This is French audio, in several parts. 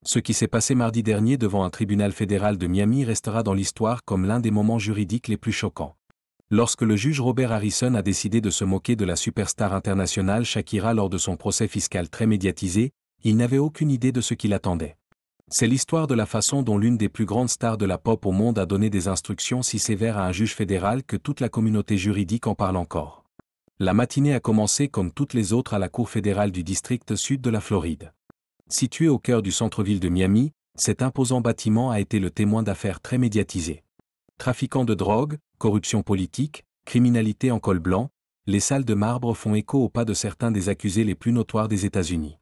Ce qui s'est passé mardi dernier devant un tribunal fédéral de Miami restera dans l'histoire comme l'un des moments juridiques les plus choquants. Lorsque le juge Robert Harrison a décidé de se moquer de la superstar internationale Shakira lors de son procès fiscal très médiatisé, il n'avait aucune idée de ce qui l'attendait. C'est l'histoire de la façon dont l'une des plus grandes stars de la pop au monde a donné des instructions si sévères à un juge fédéral que toute la communauté juridique en parle encore. La matinée a commencé comme toutes les autres à la Cour fédérale du district sud de la Floride. Situé au cœur du centre-ville de Miami, cet imposant bâtiment a été le témoin d'affaires très médiatisées. Trafiquants de drogue, corruption politique, criminalité en col blanc, les salles de marbre font écho au pas de certains des accusés les plus notoires des États-Unis.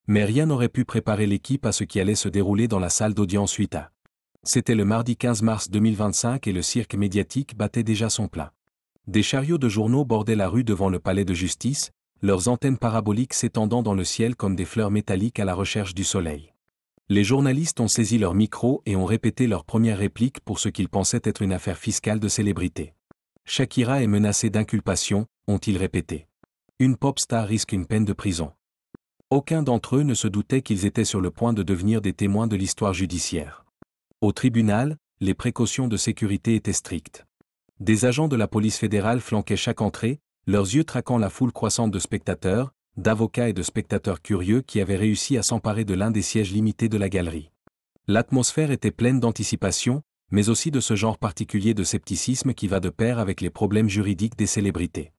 Mais rien n'aurait pu préparer l'équipe à ce qui allait se dérouler dans la salle d'audience Utah. C'était le mardi 15 mars 2025 et le cirque médiatique battait déjà son plein. Des chariots de journaux bordaient la rue devant le palais de justice, leurs antennes paraboliques s'étendant dans le ciel comme des fleurs métalliques à la recherche du soleil. Les journalistes ont saisi leur micro et ont répété leurs premières répliques pour ce qu'ils pensaient être une affaire fiscale de célébrité. Shakira est menacée d'inculpation, ont-ils répété. Une pop star risque une peine de prison. Aucun d'entre eux ne se doutait qu'ils étaient sur le point de devenir des témoins de l'histoire judiciaire. Au tribunal, les précautions de sécurité étaient strictes. Des agents de la police fédérale flanquaient chaque entrée, leurs yeux traquant la foule croissante de spectateurs, d'avocats et de spectateurs curieux qui avaient réussi à s'emparer de l'un des sièges limités de la galerie. L'atmosphère était pleine d'anticipation, mais aussi de ce genre particulier de scepticisme qui va de pair avec les problèmes juridiques des célébrités.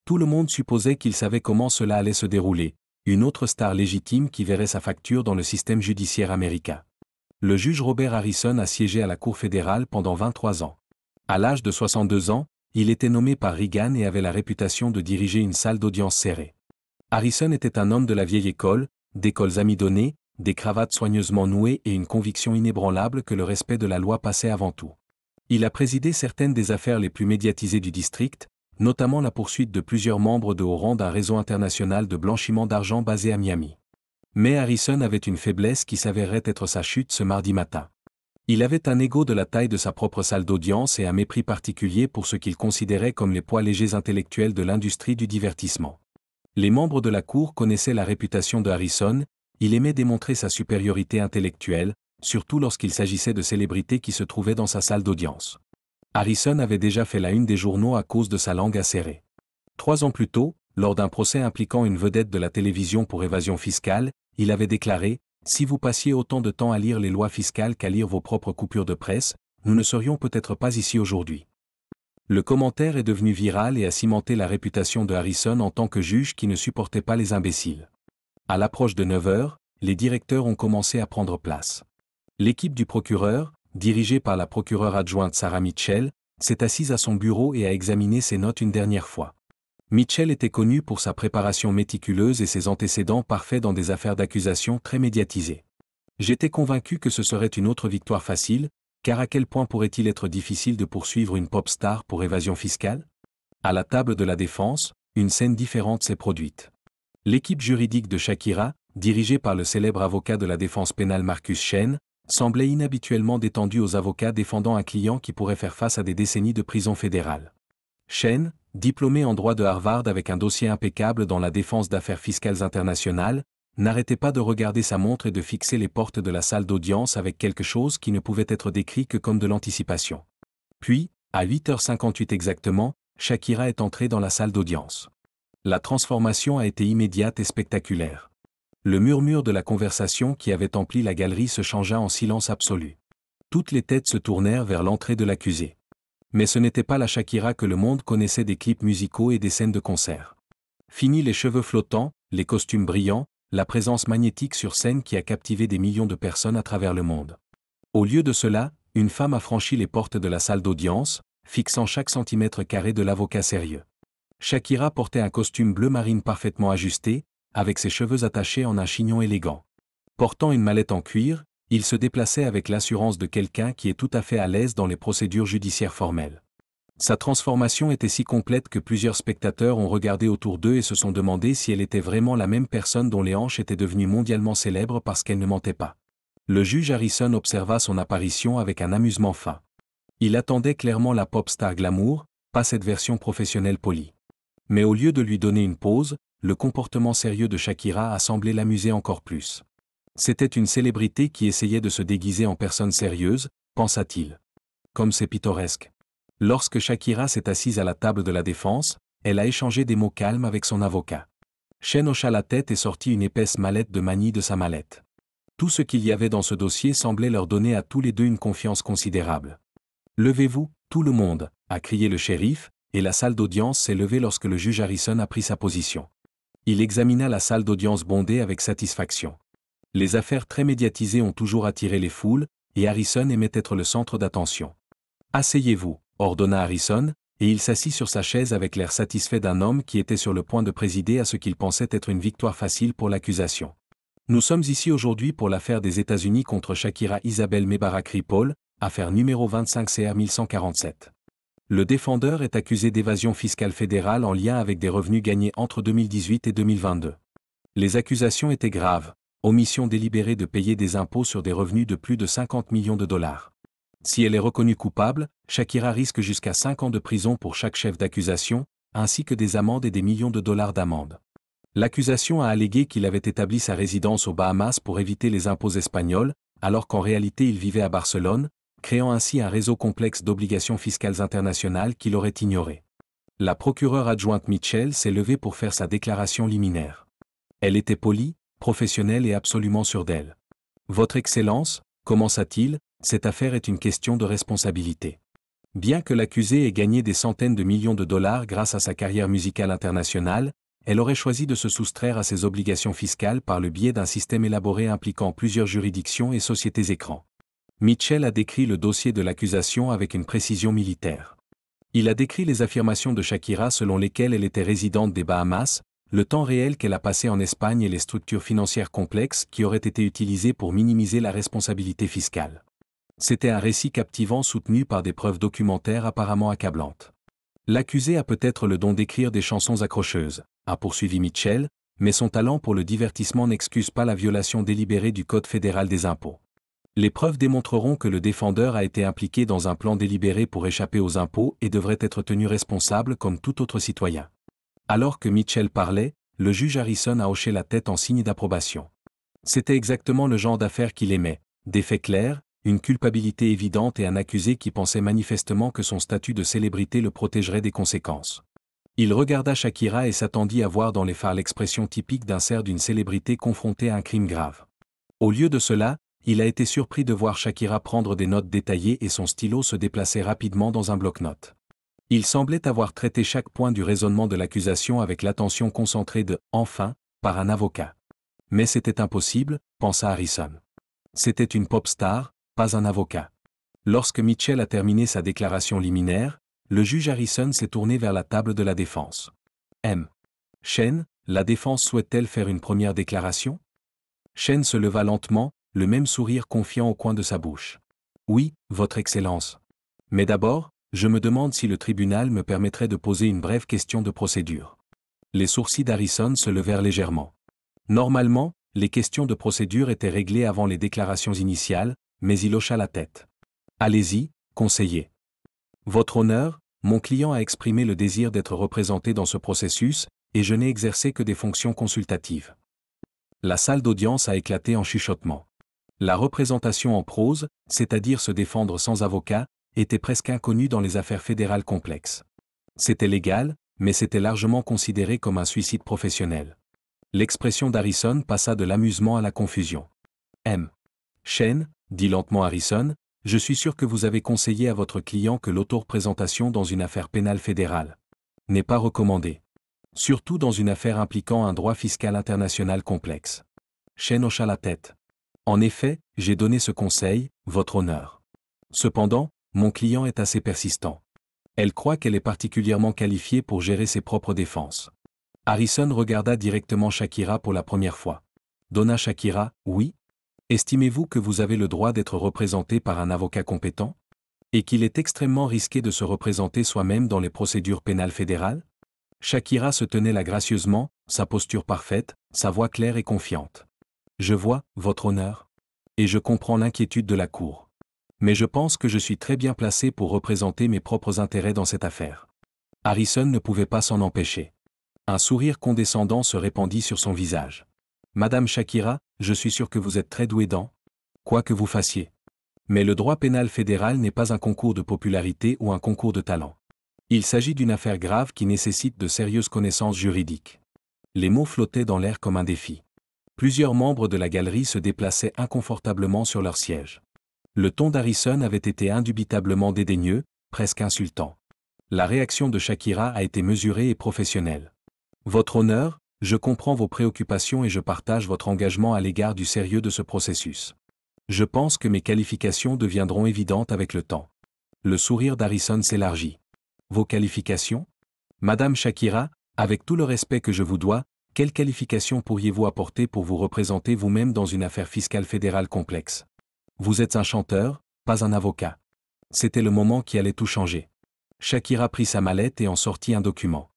Tout le monde supposait qu'il savait comment cela allait se dérouler, une autre star légitime qui verrait sa facture dans le système judiciaire américain. Le juge Robert Harrison a siégé à la Cour fédérale pendant 23 ans. À l'âge de 62 ans, il était nommé par Reagan et avait la réputation de diriger une salle d'audience serrée. Harrison était un homme de la vieille école, d'écoles amidonnées, des cravates soigneusement nouées et une conviction inébranlable que le respect de la loi passait avant tout. Il a présidé certaines des affaires les plus médiatisées du district, notamment la poursuite de plusieurs membres de haut rang d'un réseau international de blanchiment d'argent basé à Miami. Mais Harrison avait une faiblesse qui s'avérait être sa chute ce mardi matin. Il avait un ego de la taille de sa propre salle d'audience et un mépris particulier pour ce qu'il considérait comme les poids légers intellectuels de l'industrie du divertissement. Les membres de la Cour connaissaient la réputation de Harrison, il aimait démontrer sa supériorité intellectuelle, surtout lorsqu'il s'agissait de célébrités qui se trouvaient dans sa salle d'audience. Harrison avait déjà fait la une des journaux à cause de sa langue acérée. 3 ans plus tôt, lors d'un procès impliquant une vedette de la télévision pour évasion fiscale, il avait déclaré « Si vous passiez autant de temps à lire les lois fiscales qu'à lire vos propres coupures de presse, nous ne serions peut-être pas ici aujourd'hui. » Le commentaire est devenu viral et a cimenté la réputation de Harrison en tant que juge qui ne supportait pas les imbéciles. À l'approche de 9 heures, les directeurs ont commencé à prendre place. L'équipe du procureur, dirigée par la procureure adjointe Sarah Mitchell, s'est assise à son bureau et a examiné ses notes une dernière fois. Mitchell était connue pour sa préparation méticuleuse et ses antécédents parfaits dans des affaires d'accusation très médiatisées. J'étais convaincu que ce serait une autre victoire facile, car à quel point pourrait-il être difficile de poursuivre une pop star pour évasion fiscale? À la table de la défense, une scène différente s'est produite. L'équipe juridique de Shakira, dirigée par le célèbre avocat de la défense pénale Marcus Shen, semblait inhabituellement détendue aux avocats défendant un client qui pourrait faire face à des décennies de prison fédérale. Shen, diplômé en droit de Harvard avec un dossier impeccable dans la défense d'affaires fiscales internationales, n'arrêtait pas de regarder sa montre et de fixer les portes de la salle d'audience avec quelque chose qui ne pouvait être décrit que comme de l'anticipation. Puis, à 8h58 exactement, Shakira est entrée dans la salle d'audience. La transformation a été immédiate et spectaculaire. Le murmure de la conversation qui avait empli la galerie se changea en silence absolu. Toutes les têtes se tournèrent vers l'entrée de l'accusé. Mais ce n'était pas la Shakira que le monde connaissait des clips musicaux et des scènes de concert. Fini les cheveux flottants, les costumes brillants, la présence magnétique sur scène qui a captivé des millions de personnes à travers le monde. Au lieu de cela, une femme a franchi les portes de la salle d'audience, fixant chaque centimètre carré de l'avocat sérieux. Shakira portait un costume bleu marine parfaitement ajusté, avec ses cheveux attachés en un chignon élégant. Portant une mallette en cuir, il se déplaçait avec l'assurance de quelqu'un qui est tout à fait à l'aise dans les procédures judiciaires formelles. Sa transformation était si complète que plusieurs spectateurs ont regardé autour d'eux et se sont demandé si elle était vraiment la même personne dont les hanches étaient devenues mondialement célèbres parce qu'elle ne mentait pas. Le juge Harrison observa son apparition avec un amusement fin. Il attendait clairement la pop star glamour, pas cette version professionnelle polie. Mais au lieu de lui donner une pause, le comportement sérieux de Shakira a semblé l'amuser encore plus. C'était une célébrité qui essayait de se déguiser en personne sérieuse, pensa-t-il. Comme c'est pittoresque. Lorsque Shakira s'est assise à la table de la défense, elle a échangé des mots calmes avec son avocat. Chen hocha la tête et sortit une épaisse mallette de manille de sa mallette. Tout ce qu'il y avait dans ce dossier semblait leur donner à tous les deux une confiance considérable. « Levez-vous, tout le monde » a crié le shérif, et la salle d'audience s'est levée lorsque le juge Harrison a pris sa position. Il examina la salle d'audience bondée avec satisfaction. Les affaires très médiatisées ont toujours attiré les foules, et Harrison aimait être le centre d'attention. « Asseyez-vous » ordonna Harrison, et il s'assit sur sa chaise avec l'air satisfait d'un homme qui était sur le point de présider à ce qu'il pensait être une victoire facile pour l'accusation. « Nous sommes ici aujourd'hui pour l'affaire des États-Unis contre Shakira Isabel Mebarak Ripoll, affaire numéro 25 CR 1147. Le défendeur est accusé d'évasion fiscale fédérale en lien avec des revenus gagnés entre 2018 et 2022. Les accusations étaient graves, omission délibérée de payer des impôts sur des revenus de plus de 50 millions de dollars. Si elle est reconnue coupable, Shakira risque jusqu'à 5 ans de prison pour chaque chef d'accusation, ainsi que des amendes et des millions de dollars d'amende. L'accusation a allégué qu'il avait établi sa résidence aux Bahamas pour éviter les impôts espagnols, alors qu'en réalité il vivait à Barcelone, créant ainsi un réseau complexe d'obligations fiscales internationales qu'il aurait ignoré. La procureure adjointe Mitchell s'est levée pour faire sa déclaration liminaire. Elle était polie, professionnelle et absolument sûre d'elle. « Votre Excellence, commença-t-il, cette affaire est une question de responsabilité. Bien que l'accusée ait gagné des centaines de millions de dollars grâce à sa carrière musicale internationale, elle aurait choisi de se soustraire à ses obligations fiscales par le biais d'un système élaboré impliquant plusieurs juridictions et sociétés écrans. » Mitchell a décrit le dossier de l'accusation avec une précision militaire. Il a décrit les affirmations de Shakira selon lesquelles elle était résidente des Bahamas, le temps réel qu'elle a passé en Espagne et les structures financières complexes qui auraient été utilisées pour minimiser la responsabilité fiscale. C'était un récit captivant soutenu par des preuves documentaires apparemment accablantes. L'accusé a peut-être le don d'écrire des chansons accrocheuses, a poursuivi Mitchell, mais son talent pour le divertissement n'excuse pas la violation délibérée du Code fédéral des impôts. Les preuves démontreront que le défendeur a été impliqué dans un plan délibéré pour échapper aux impôts et devrait être tenu responsable comme tout autre citoyen. Alors que Mitchell parlait, le juge Harrison a hoché la tête en signe d'approbation. C'était exactement le genre d'affaire qu'il aimait, des faits clairs, une culpabilité évidente et un accusé qui pensait manifestement que son statut de célébrité le protégerait des conséquences. Il regarda Shakira et s'attendit à voir dans les phares l'expression typique d'un cerf d'une célébrité confrontée à un crime grave. Au lieu de cela, il a été surpris de voir Shakira prendre des notes détaillées et son stylo se déplacer rapidement dans un bloc-notes. Il semblait avoir traité chaque point du raisonnement de l'accusation avec l'attention concentrée de « enfin » par un avocat. Mais c'était impossible, pensa Harrison. C'était une pop star, pas un avocat. Lorsque Mitchell a terminé sa déclaration liminaire, le juge Harrison s'est tourné vers la table de la défense. M. Chen, la défense souhaite-t-elle faire une première déclaration? Chen se leva lentement, le même sourire confiant au coin de sa bouche. Oui, Votre Excellence. Mais d'abord, je me demande si le tribunal me permettrait de poser une brève question de procédure. Les sourcils d'Harrison se levèrent légèrement. Normalement, les questions de procédure étaient réglées avant les déclarations initiales, mais il hocha la tête. Allez-y, conseiller. Votre honneur, mon client a exprimé le désir d'être représenté dans ce processus, et je n'ai exercé que des fonctions consultatives. La salle d'audience a éclaté en chuchotement. La représentation en prose, c'est-à-dire se défendre sans avocat, était presque inconnue dans les affaires fédérales complexes. C'était légal, mais c'était largement considéré comme un suicide professionnel. L'expression d'Harrison passa de l'amusement à la confusion. M. Chen, dit lentement Harrison, je suis sûr que vous avez conseillé à votre client que l'auto-représentation dans une affaire pénale fédérale n'est pas recommandée. Surtout dans une affaire impliquant un droit fiscal international complexe. Chen hocha la tête. En effet, j'ai donné ce conseil, votre honneur. Cependant, mon client est assez persistant. Elle croit qu'elle est particulièrement qualifiée pour gérer ses propres défenses. Harrison regarda directement Shakira pour la première fois. Donna Shakira, oui? Estimez-vous que vous avez le droit d'être représenté par un avocat compétent? Et qu'il est extrêmement risqué de se représenter soi-même dans les procédures pénales fédérales? Shakira se tenait là gracieusement, sa posture parfaite, sa voix claire et confiante. Je vois, votre honneur. Et je comprends l'inquiétude de la Cour. Mais je pense que je suis très bien placé pour représenter mes propres intérêts dans cette affaire. Harrison ne pouvait pas s'en empêcher. Un sourire condescendant se répandit sur son visage. Madame Shakira, je suis sûr que vous êtes très doué dans quoi que vous fassiez. Mais le droit pénal fédéral n'est pas un concours de popularité ou un concours de talent. Il s'agit d'une affaire grave qui nécessite de sérieuses connaissances juridiques. Les mots flottaient dans l'air comme un défi. Plusieurs membres de la galerie se déplaçaient inconfortablement sur leur siège. Le ton d'Harrison avait été indubitablement dédaigneux, presque insultant. La réaction de Shakira a été mesurée et professionnelle. Votre honneur, je comprends vos préoccupations et je partage votre engagement à l'égard du sérieux de ce processus. Je pense que mes qualifications deviendront évidentes avec le temps. Le sourire d'Harrison s'élargit. Vos qualifications? Madame Shakira, avec tout le respect que je vous dois, quelles qualifications pourriez-vous apporter pour vous représenter vous-même dans une affaire fiscale fédérale complexe? Vous êtes un chanteur, pas un avocat. C'était le moment qui allait tout changer. Shakira prit sa mallette et en sortit un document.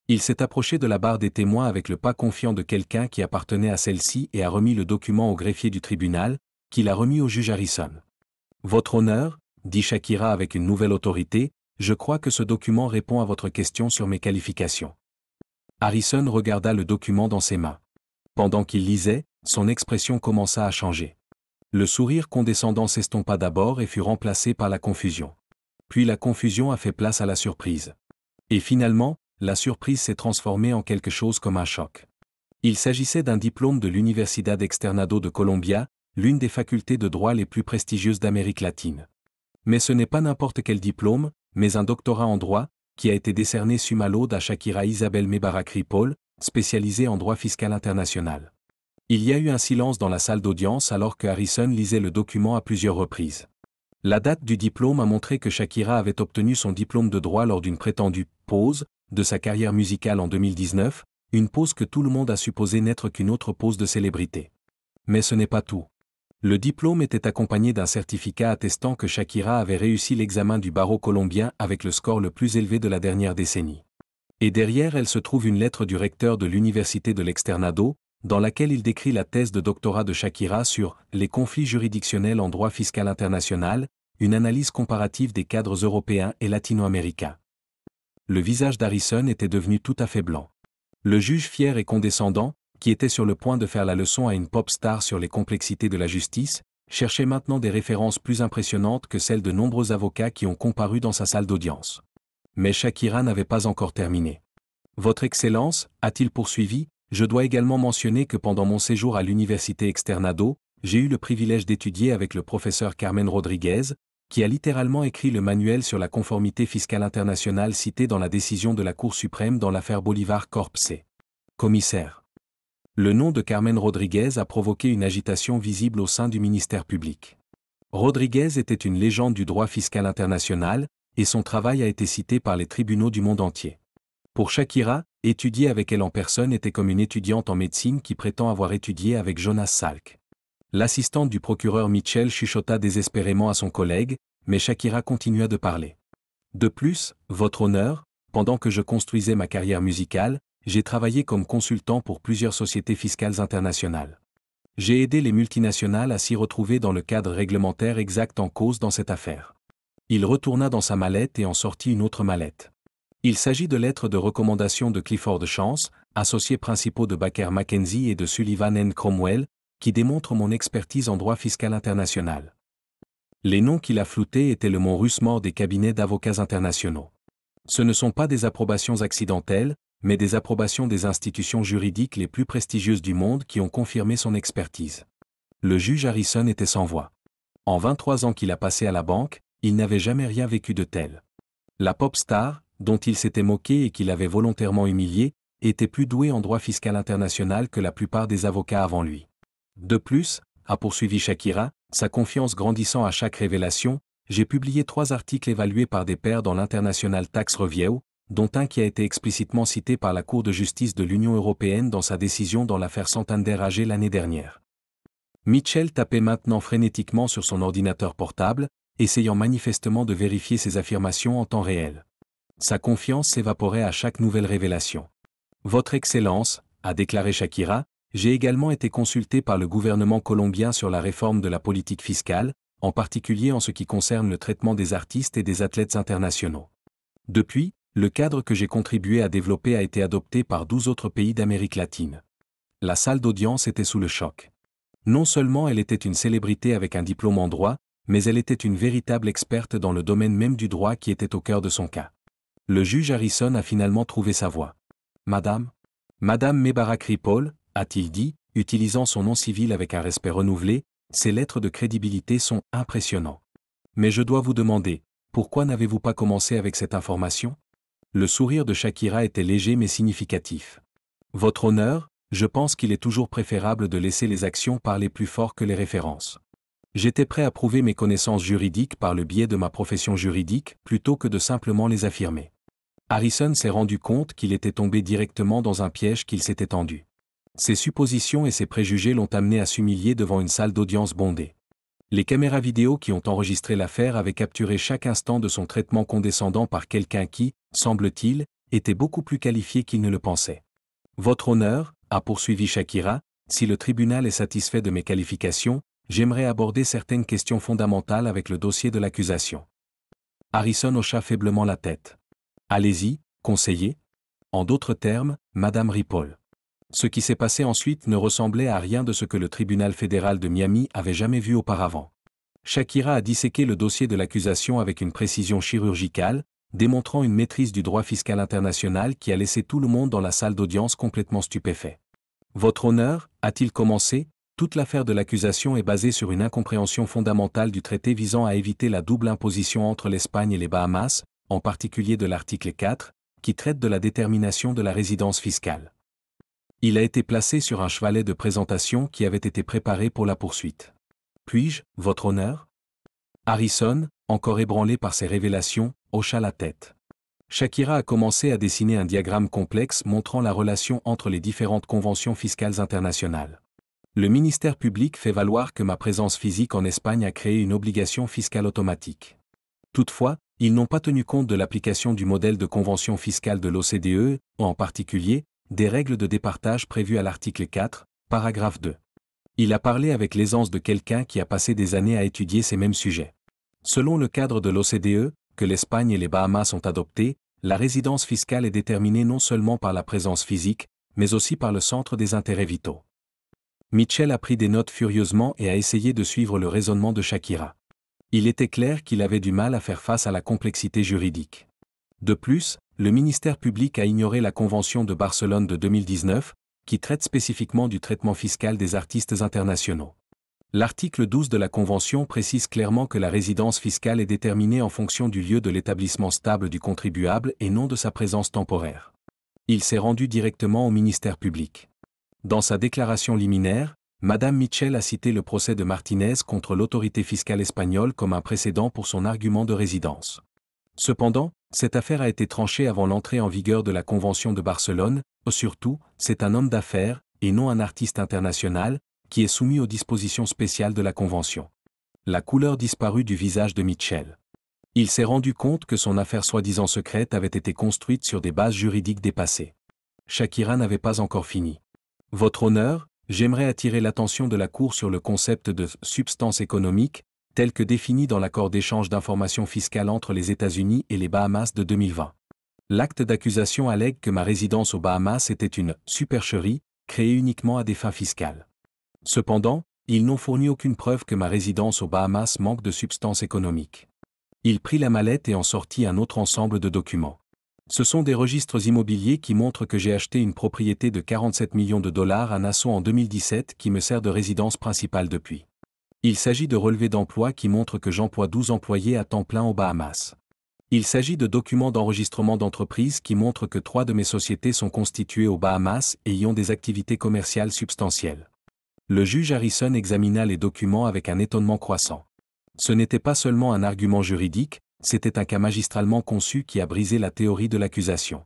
Il s'est approché de la barre des témoins avec le pas confiant de quelqu'un qui appartenait à celle-ci et a remis le document au greffier du tribunal, qui l'a remis au juge Harrison. Votre honneur, dit Shakira avec une nouvelle autorité, je crois que ce document répond à votre question sur mes qualifications. Harrison regarda le document dans ses mains. Pendant qu'il lisait, son expression commença à changer. Le sourire condescendant s'estompa d'abord et fut remplacé par la confusion. Puis la confusion a fait place à la surprise. Et finalement, la surprise s'est transformée en quelque chose comme un choc. Il s'agissait d'un diplôme de l'Universidad Externado de Colombia, l'une des facultés de droit les plus prestigieuses d'Amérique latine. Mais ce n'est pas n'importe quel diplôme, mais un doctorat en droit, qui a été décerné summa laude à Shakira Isabel Mebarak Ripoll, spécialisée en droit fiscal international. Il y a eu un silence dans la salle d'audience alors que Harrison lisait le document à plusieurs reprises. La date du diplôme a montré que Shakira avait obtenu son diplôme de droit lors d'une prétendue « pause » de sa carrière musicale en 2019, une pause que tout le monde a supposé n'être qu'une autre pause de célébrité. Mais ce n'est pas tout. Le diplôme était accompagné d'un certificat attestant que Shakira avait réussi l'examen du barreau colombien avec le score le plus élevé de la dernière décennie. Et derrière elle se trouve une lettre du recteur de l'Université de l'Externado, dans laquelle il décrit la thèse de doctorat de Shakira sur « les conflits juridictionnels en droit fiscal international », une analyse comparative des cadres européens et latino-américains. Le visage d'Harrison était devenu tout à fait blanc. Le juge fier et condescendant, qui était sur le point de faire la leçon à une pop star sur les complexités de la justice, cherchait maintenant des références plus impressionnantes que celles de nombreux avocats qui ont comparu dans sa salle d'audience. Mais Shakira n'avait pas encore terminé. « Votre Excellence, a-t-il poursuivi, je dois également mentionner que pendant mon séjour à l'Université Externado, j'ai eu le privilège d'étudier avec le professeur Carmen Rodriguez, qui a littéralement écrit le manuel sur la conformité fiscale internationale cité dans la décision de la Cour suprême dans l'affaire Bolivar Corp. C. Commissaire. Le nom de Carmen Rodriguez a provoqué une agitation visible au sein du ministère public. Rodriguez était une légende du droit fiscal international, et son travail a été cité par les tribunaux du monde entier. Pour Shakira, étudier avec elle en personne était comme une étudiante en médecine qui prétend avoir étudié avec Jonas Salk. L'assistante du procureur Mitchell chuchota désespérément à son collègue, mais Shakira continua de parler. De plus, votre honneur, pendant que je construisais ma carrière musicale, j'ai travaillé comme consultant pour plusieurs sociétés fiscales internationales. J'ai aidé les multinationales à s'y retrouver dans le cadre réglementaire exact en cause dans cette affaire. Il retourna dans sa mallette et en sortit une autre mallette. Il s'agit de lettres de recommandation de Clifford Chance, associés principaux de Baker McKenzie et de Sullivan N. Cromwell, qui démontrent mon expertise en droit fiscal international. Les noms qu'il a floutés étaient le mont russe-mort des cabinets d'avocats internationaux. Ce ne sont pas des approbations accidentelles, mais des approbations des institutions juridiques les plus prestigieuses du monde qui ont confirmé son expertise. Le juge Harrison était sans voix. En 23 ans qu'il a passé à la banque, il n'avait jamais rien vécu de tel. La pop star, dont il s'était moqué et qu'il avait volontairement humilié, était plus doué en droit fiscal international que la plupart des avocats avant lui. De plus, a poursuivi Shakira, sa confiance grandissant à chaque révélation, j'ai publié 3 articles évalués par des pairs dans l'International Tax Review, dont un qui a été explicitement cité par la Cour de justice de l'Union européenne dans sa décision dans l'affaire Santander AG l'année dernière. Mitchell tapait maintenant frénétiquement sur son ordinateur portable, essayant manifestement de vérifier ses affirmations en temps réel. Sa confiance s'évaporait à chaque nouvelle révélation. « Votre Excellence, a déclaré Shakira, j'ai également été consulté par le gouvernement colombien sur la réforme de la politique fiscale, en particulier en ce qui concerne le traitement des artistes et des athlètes internationaux. Depuis, le cadre que j'ai contribué à développer a été adopté par 12 autres pays d'Amérique latine. » La salle d'audience était sous le choc. Non seulement elle était une célébrité avec un diplôme en droit, mais elle était une véritable experte dans le domaine même du droit qui était au cœur de son cas. Le juge Harrison a finalement trouvé sa voie. Madame Mebarak Ripoll, a-t-il dit, utilisant son nom civil avec un respect renouvelé, ses lettres de crédibilité sont impressionnantes. Mais je dois vous demander, pourquoi n'avez-vous pas commencé avec cette information? Le sourire de Shakira était léger mais significatif. Votre honneur, je pense qu'il est toujours préférable de laisser les actions parler plus fort que les références. J'étais prêt à prouver mes connaissances juridiques par le biais de ma profession juridique plutôt que de simplement les affirmer. Harrison s'est rendu compte qu'il était tombé directement dans un piège qu'il s'était tendu. Ses suppositions et ses préjugés l'ont amené à s'humilier devant une salle d'audience bondée. Les caméras vidéo qui ont enregistré l'affaire avaient capturé chaque instant de son traitement condescendant par quelqu'un qui, semble-t-il, était beaucoup plus qualifié qu'il ne le pensait. Votre honneur, a poursuivi Shakira, si le tribunal est satisfait de mes qualifications, j'aimerais aborder certaines questions fondamentales avec le dossier de l'accusation. Harrison hocha faiblement la tête. Allez-y, conseiller. En d'autres termes, Madame Ripoll. Ce qui s'est passé ensuite ne ressemblait à rien de ce que le tribunal fédéral de Miami avait jamais vu auparavant. Shakira a disséqué le dossier de l'accusation avec une précision chirurgicale, démontrant une maîtrise du droit fiscal international qui a laissé tout le monde dans la salle d'audience complètement stupéfait. Votre honneur, a-t-il commencé, toute l'affaire de l'accusation est basée sur une incompréhension fondamentale du traité visant à éviter la double imposition entre l'Espagne et les Bahamas, en particulier de l'article 4, qui traite de la détermination de la résidence fiscale. Il a été placé sur un chevalet de présentation qui avait été préparé pour la poursuite. Puis-je, votre honneur? Harrison, encore ébranlé par ces révélations, hocha la tête. Shakira a commencé à dessiner un diagramme complexe montrant la relation entre les différentes conventions fiscales internationales. Le ministère public fait valoir que ma présence physique en Espagne a créé une obligation fiscale automatique. Toutefois, ils n'ont pas tenu compte de l'application du modèle de convention fiscale de l'OCDE, en particulier, des règles de départage prévues à l'article 4, paragraphe 2. Il a parlé avec l'aisance de quelqu'un qui a passé des années à étudier ces mêmes sujets. Selon le cadre de l'OCDE, que l'Espagne et les Bahamas ont adopté, la résidence fiscale est déterminée non seulement par la présence physique, mais aussi par le centre des intérêts vitaux. Mitchell a pris des notes furieusement et a essayé de suivre le raisonnement de Shakira. Il était clair qu'il avait du mal à faire face à la complexité juridique. De plus, le ministère public a ignoré la Convention de Barcelone de 2019, qui traite spécifiquement du traitement fiscal des artistes internationaux. L'article 12 de la Convention précise clairement que la résidence fiscale est déterminée en fonction du lieu de l'établissement stable du contribuable et non de sa présence temporaire. Il s'est rendu directement au ministère public. Dans sa déclaration liminaire, Madame Mitchell a cité le procès de Martinez contre l'autorité fiscale espagnole comme un précédent pour son argument de résidence. Cependant, cette affaire a été tranchée avant l'entrée en vigueur de la Convention de Barcelone, surtout, c'est un homme d'affaires, et non un artiste international, qui est soumis aux dispositions spéciales de la Convention. La couleur disparut du visage de Mitchell. Il s'est rendu compte que son affaire soi-disant secrète avait été construite sur des bases juridiques dépassées. Shakira n'avait pas encore fini. Votre honneur, j'aimerais attirer l'attention de la Cour sur le concept de substance économique, tel que défini dans l'accord d'échange d'informations fiscales entre les États-Unis et les Bahamas de 2020. L'acte d'accusation allègue que ma résidence aux Bahamas était une supercherie, créée uniquement à des fins fiscales. Cependant, ils n'ont fourni aucune preuve que ma résidence aux Bahamas manque de substance économique. Il prit la mallette et en sortit un autre ensemble de documents. Ce sont des registres immobiliers qui montrent que j'ai acheté une propriété de 47 millions de dollars à Nassau en 2017 qui me sert de résidence principale depuis. Il s'agit de relevés d'emploi qui montrent que j'emploie 12 employés à temps plein aux Bahamas. Il s'agit de documents d'enregistrement d'entreprise qui montrent que 3 de mes sociétés sont constituées aux Bahamas et y ont des activités commerciales substantielles. Le juge Harrison examina les documents avec un étonnement croissant. Ce n'était pas seulement un argument juridique, c'était un cas magistralement conçu qui a brisé la théorie de l'accusation.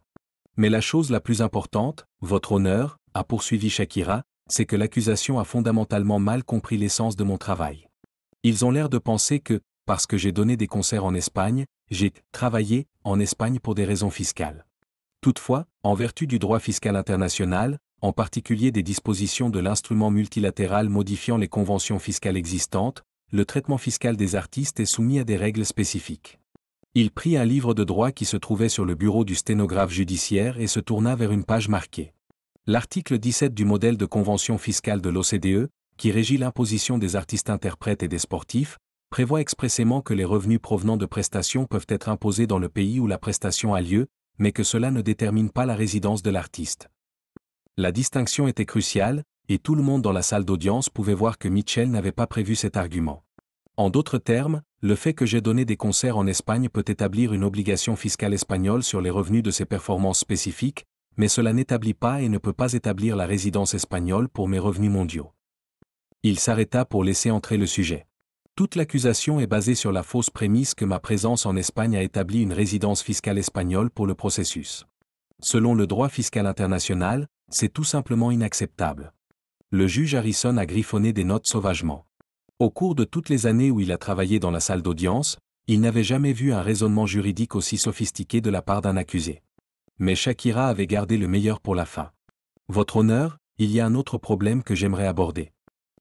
Mais la chose la plus importante, votre honneur, a poursuivi Shakira, c'est que l'accusation a fondamentalement mal compris l'essence de mon travail. Ils ont l'air de penser que, parce que j'ai donné des concerts en Espagne, j'ai travaillé en Espagne pour des raisons fiscales. Toutefois, en vertu du droit fiscal international, en particulier des dispositions de l'instrument multilatéral modifiant les conventions fiscales existantes, le traitement fiscal des artistes est soumis à des règles spécifiques. Il prit un livre de droit qui se trouvait sur le bureau du sténographe judiciaire et se tourna vers une page marquée. L'article 17 du modèle de convention fiscale de l'OCDE, qui régit l'imposition des artistes-interprètes et des sportifs, prévoit expressément que les revenus provenant de prestations peuvent être imposés dans le pays où la prestation a lieu, mais que cela ne détermine pas la résidence de l'artiste. La distinction était cruciale, et tout le monde dans la salle d'audience pouvait voir que Mitchell n'avait pas prévu cet argument. En d'autres termes, le fait que j'ai donné des concerts en Espagne peut établir une obligation fiscale espagnole sur les revenus de ces performances spécifiques, mais cela n'établit pas et ne peut pas établir la résidence espagnole pour mes revenus mondiaux. Il s'arrêta pour laisser entrer le sujet. Toute l'accusation est basée sur la fausse prémisse que ma présence en Espagne a établi une résidence fiscale espagnole pour le processus. Selon le droit fiscal international, c'est tout simplement inacceptable. Le juge Harrison a griffonné des notes sauvagement. Au cours de toutes les années où il a travaillé dans la salle d'audience, il n'avait jamais vu un raisonnement juridique aussi sophistiqué de la part d'un accusé. Mais Shakira avait gardé le meilleur pour la fin. Votre honneur, il y a un autre problème que j'aimerais aborder.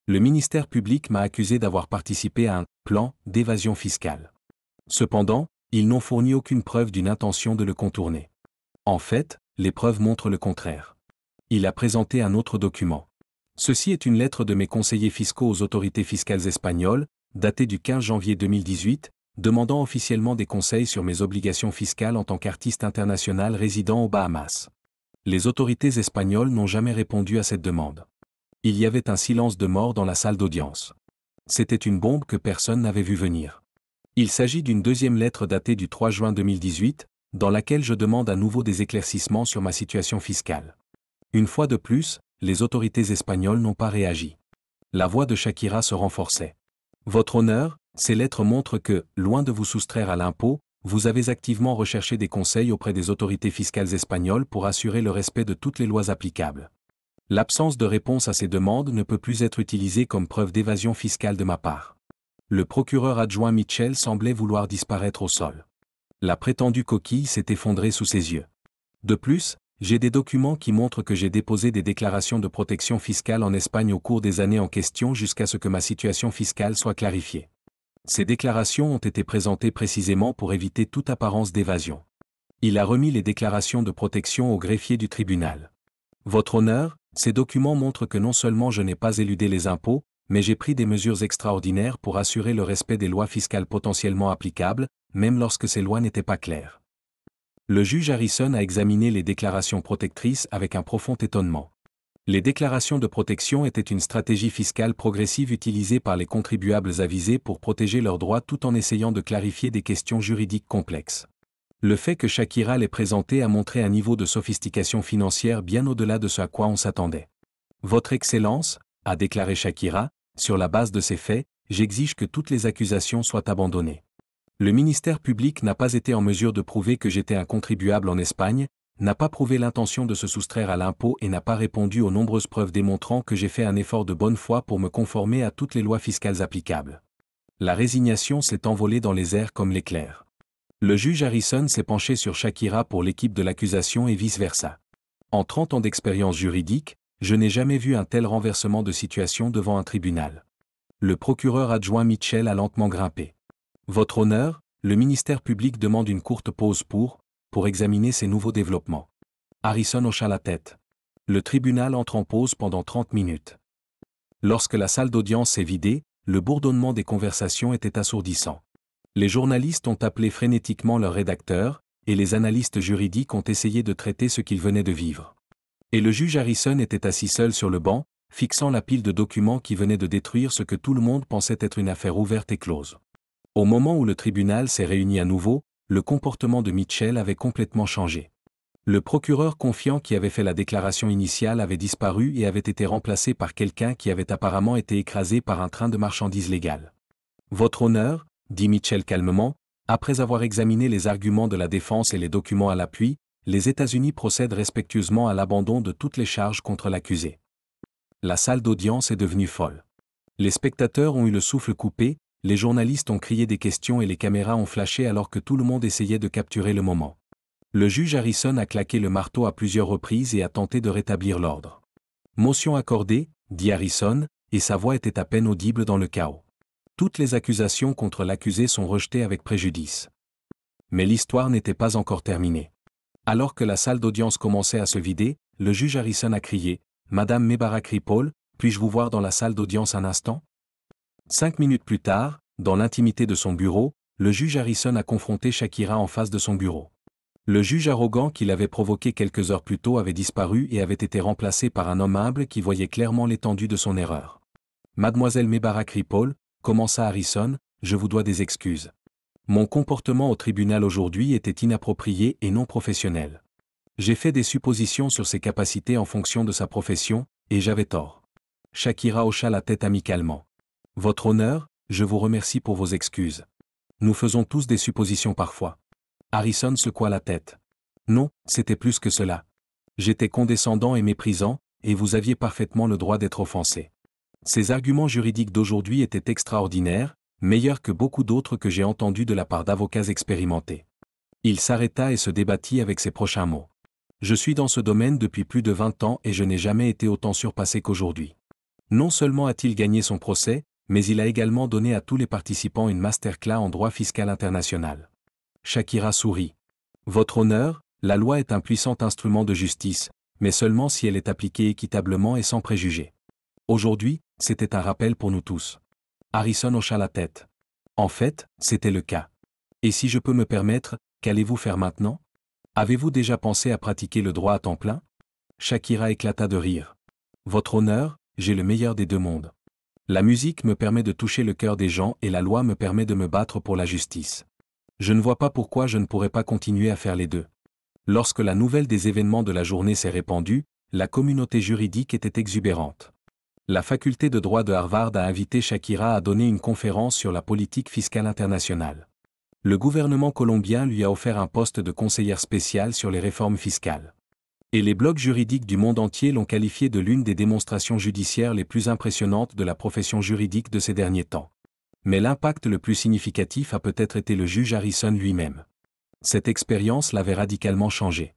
Le ministère public m'a accusé d'avoir participé à un plan d'évasion fiscale. Cependant, ils n'ont fourni aucune preuve d'une intention de le contourner. En fait, les preuves montrent le contraire. Il a présenté un autre document. Ceci est une lettre de mes conseillers fiscaux aux autorités fiscales espagnoles, datée du 15 janvier 2018, demandant officiellement des conseils sur mes obligations fiscales en tant qu'artiste international résidant aux Bahamas. Les autorités espagnoles n'ont jamais répondu à cette demande. Il y avait un silence de mort dans la salle d'audience. C'était une bombe que personne n'avait vu venir. Il s'agit d'une deuxième lettre datée du 3 juin 2018, dans laquelle je demande à nouveau des éclaircissements sur ma situation fiscale. Une fois de plus, les autorités espagnoles n'ont pas réagi. La voix de Shakira se renforçait. Votre honneur, ces lettres montrent que, loin de vous soustraire à l'impôt, vous avez activement recherché des conseils auprès des autorités fiscales espagnoles pour assurer le respect de toutes les lois applicables. L'absence de réponse à ces demandes ne peut plus être utilisée comme preuve d'évasion fiscale de ma part. Le procureur adjoint Mitchell semblait vouloir disparaître au sol. La prétendue coquille s'est effondrée sous ses yeux. De plus, j'ai des documents qui montrent que j'ai déposé des déclarations de protection fiscale en Espagne au cours des années en question jusqu'à ce que ma situation fiscale soit clarifiée. Ces déclarations ont été présentées précisément pour éviter toute apparence d'évasion. Il a remis les déclarations de protection au greffier du tribunal. Votre honneur, ces documents montrent que non seulement je n'ai pas éludé les impôts, mais j'ai pris des mesures extraordinaires pour assurer le respect des lois fiscales potentiellement applicables, même lorsque ces lois n'étaient pas claires. Le juge Harrison a examiné les déclarations protectrices avec un profond étonnement. Les déclarations de protection étaient une stratégie fiscale progressive utilisée par les contribuables avisés pour protéger leurs droits tout en essayant de clarifier des questions juridiques complexes. Le fait que Shakira les présentait a montré un niveau de sophistication financière bien au-delà de ce à quoi on s'attendait. Votre Excellence, a déclaré Shakira, sur la base de ces faits, j'exige que toutes les accusations soient abandonnées. Le ministère public n'a pas été en mesure de prouver que j'étais un contribuable en Espagne, n'a pas prouvé l'intention de se soustraire à l'impôt et n'a pas répondu aux nombreuses preuves démontrant que j'ai fait un effort de bonne foi pour me conformer à toutes les lois fiscales applicables. La résignation s'est envolée dans les airs comme l'éclair. Le juge Harrison s'est penché sur Shakira pour l'équipe de l'accusation et vice-versa. En 30 ans d'expérience juridique, je n'ai jamais vu un tel renversement de situation devant un tribunal. Le procureur adjoint Mitchell a lentement grimpé. Votre honneur, le ministère public demande une courte pause pour examiner ces nouveaux développements. Harrison hocha la tête. Le tribunal entre en pause pendant 30 minutes. Lorsque la salle d'audience s'est vidée, le bourdonnement des conversations était assourdissant. Les journalistes ont appelé frénétiquement leurs rédacteurs, et les analystes juridiques ont essayé de traiter ce qu'ils venaient de vivre. Et le juge Harrison était assis seul sur le banc, fixant la pile de documents qui venaient de détruire ce que tout le monde pensait être une affaire ouverte et close. Au moment où le tribunal s'est réuni à nouveau, le comportement de Mitchell avait complètement changé. Le procureur confiant qui avait fait la déclaration initiale avait disparu et avait été remplacé par quelqu'un qui avait apparemment été écrasé par un train de marchandises légales. Votre honneur, dit Mitchell calmement, après avoir examiné les arguments de la défense et les documents à l'appui, les États-Unis procèdent respectueusement à l'abandon de toutes les charges contre l'accusé. La salle d'audience est devenue folle. Les spectateurs ont eu le souffle coupé, les journalistes ont crié des questions et les caméras ont flashé alors que tout le monde essayait de capturer le moment. Le juge Harrison a claqué le marteau à plusieurs reprises et a tenté de rétablir l'ordre. Motion accordée, dit Harrison, et sa voix était à peine audible dans le chaos. Toutes les accusations contre l'accusé sont rejetées avec préjudice. Mais l'histoire n'était pas encore terminée. Alors que la salle d'audience commençait à se vider, le juge Harrison a crié « Madame Mebarak Ripoll, puis-je vous voir dans la salle d'audience un instant? 5 minutes plus tard, dans l'intimité de son bureau, le juge Harrison a confronté Shakira en face de son bureau. Le juge arrogant qui l'avait provoqué quelques heures plus tôt avait disparu et avait été remplacé par un homme humble qui voyait clairement l'étendue de son erreur. Mademoiselle Mebarak Ripoll, commença Harrison, je vous dois des excuses. Mon comportement au tribunal aujourd'hui était inapproprié et non professionnel. J'ai fait des suppositions sur ses capacités en fonction de sa profession, et j'avais tort. Shakira hocha la tête amicalement. Votre honneur, je vous remercie pour vos excuses. Nous faisons tous des suppositions parfois. Harrison secoua la tête. Non, c'était plus que cela. J'étais condescendant et méprisant, et vous aviez parfaitement le droit d'être offensé. Ces arguments juridiques d'aujourd'hui étaient extraordinaires, meilleurs que beaucoup d'autres que j'ai entendus de la part d'avocats expérimentés. Il s'arrêta et se débattit avec ses prochains mots. Je suis dans ce domaine depuis plus de 20 ans et je n'ai jamais été autant surpassé qu'aujourd'hui. Non seulement a-t-il gagné son procès, mais il a également donné à tous les participants une masterclass en droit fiscal international. Shakira sourit. Votre honneur, la loi est un puissant instrument de justice, mais seulement si elle est appliquée équitablement et sans préjugés. Aujourd'hui, c'était un rappel pour nous tous. Harrison hocha la tête. En fait, c'était le cas. Et si je peux me permettre, qu'allez-vous faire maintenant? Avez-vous déjà pensé à pratiquer le droit à temps plein? Shakira éclata de rire. Votre honneur, j'ai le meilleur des deux mondes. La musique me permet de toucher le cœur des gens et la loi me permet de me battre pour la justice. Je ne vois pas pourquoi je ne pourrais pas continuer à faire les deux. Lorsque la nouvelle des événements de la journée s'est répandue, la communauté juridique était exubérante. La faculté de droit de Harvard a invité Shakira à donner une conférence sur la politique fiscale internationale. Le gouvernement colombien lui a offert un poste de conseillère spéciale sur les réformes fiscales. Et les blogs juridiques du monde entier l'ont qualifiée de l'une des démonstrations judiciaires les plus impressionnantes de la profession juridique de ces derniers temps. Mais l'impact le plus significatif a peut-être été le juge Harrison lui-même. Cette expérience l'avait radicalement changé.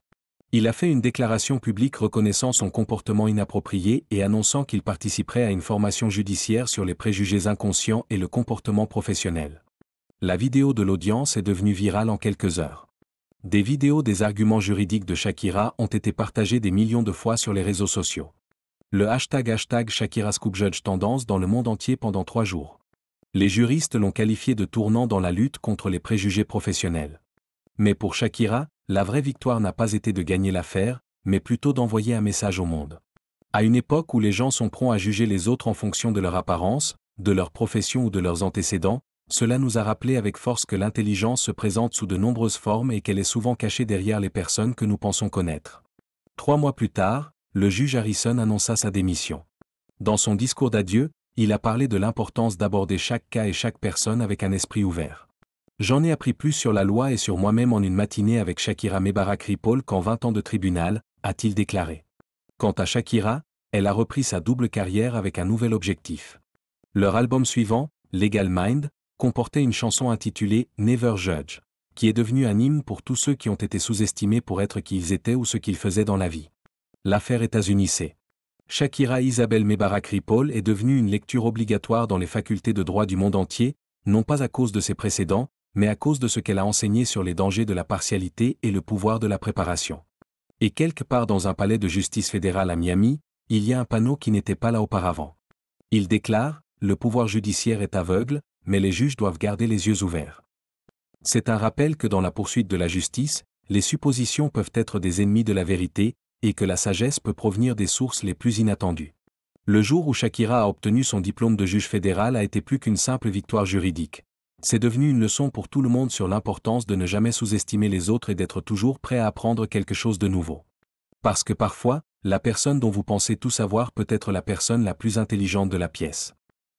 Il a fait une déclaration publique reconnaissant son comportement inapproprié et annonçant qu'il participerait à une formation judiciaire sur les préjugés inconscients et le comportement professionnel. La vidéo de l'audience est devenue virale en quelques heures. Des vidéos des arguments juridiques de Shakira ont été partagées des millions de fois sur les réseaux sociaux. Le hashtag #ShakiraScoopJudge tendance dans le monde entier pendant 3 jours. Les juristes l'ont qualifié de tournant dans la lutte contre les préjugés professionnels. Mais pour Shakira, la vraie victoire n'a pas été de gagner l'affaire, mais plutôt d'envoyer un message au monde. À une époque où les gens sont prompts à juger les autres en fonction de leur apparence, de leur profession ou de leurs antécédents, cela nous a rappelé avec force que l'intelligence se présente sous de nombreuses formes et qu'elle est souvent cachée derrière les personnes que nous pensons connaître. 3 mois plus tard, le juge Harrison annonça sa démission. Dans son discours d'adieu, il a parlé de l'importance d'aborder chaque cas et chaque personne avec un esprit ouvert. J'en ai appris plus sur la loi et sur moi-même en une matinée avec Shakira Mebarak Ripoll qu'en 20 ans de tribunal, a-t-il déclaré. Quant à Shakira, elle a repris sa double carrière avec un nouvel objectif. Leur album suivant, Legal Mind, comportait une chanson intitulée Never Judge, qui est devenue un hymne pour tous ceux qui ont été sous-estimés pour être qui ils étaient ou ce qu'ils faisaient dans la vie. L'affaire États-Unis. Shakira Isabelle Mebarak Ripoll est devenue une lecture obligatoire dans les facultés de droit du monde entier, non pas à cause de ses précédents, mais à cause de ce qu'elle a enseigné sur les dangers de la partialité et le pouvoir de la préparation. Et quelque part dans un palais de justice fédérale à Miami, il y a un panneau qui n'était pas là auparavant. Il déclare « Le pouvoir judiciaire est aveugle, mais les juges doivent garder les yeux ouverts ». C'est un rappel que dans la poursuite de la justice, les suppositions peuvent être des ennemis de la vérité, et que la sagesse peut provenir des sources les plus inattendues. Le jour où Shakira a obtenu son diplôme de juge fédéral a été plus qu'une simple victoire juridique. C'est devenu une leçon pour tout le monde sur l'importance de ne jamais sous-estimer les autres et d'être toujours prêt à apprendre quelque chose de nouveau. Parce que parfois, la personne dont vous pensez tout savoir peut être la personne la plus intelligente de la pièce.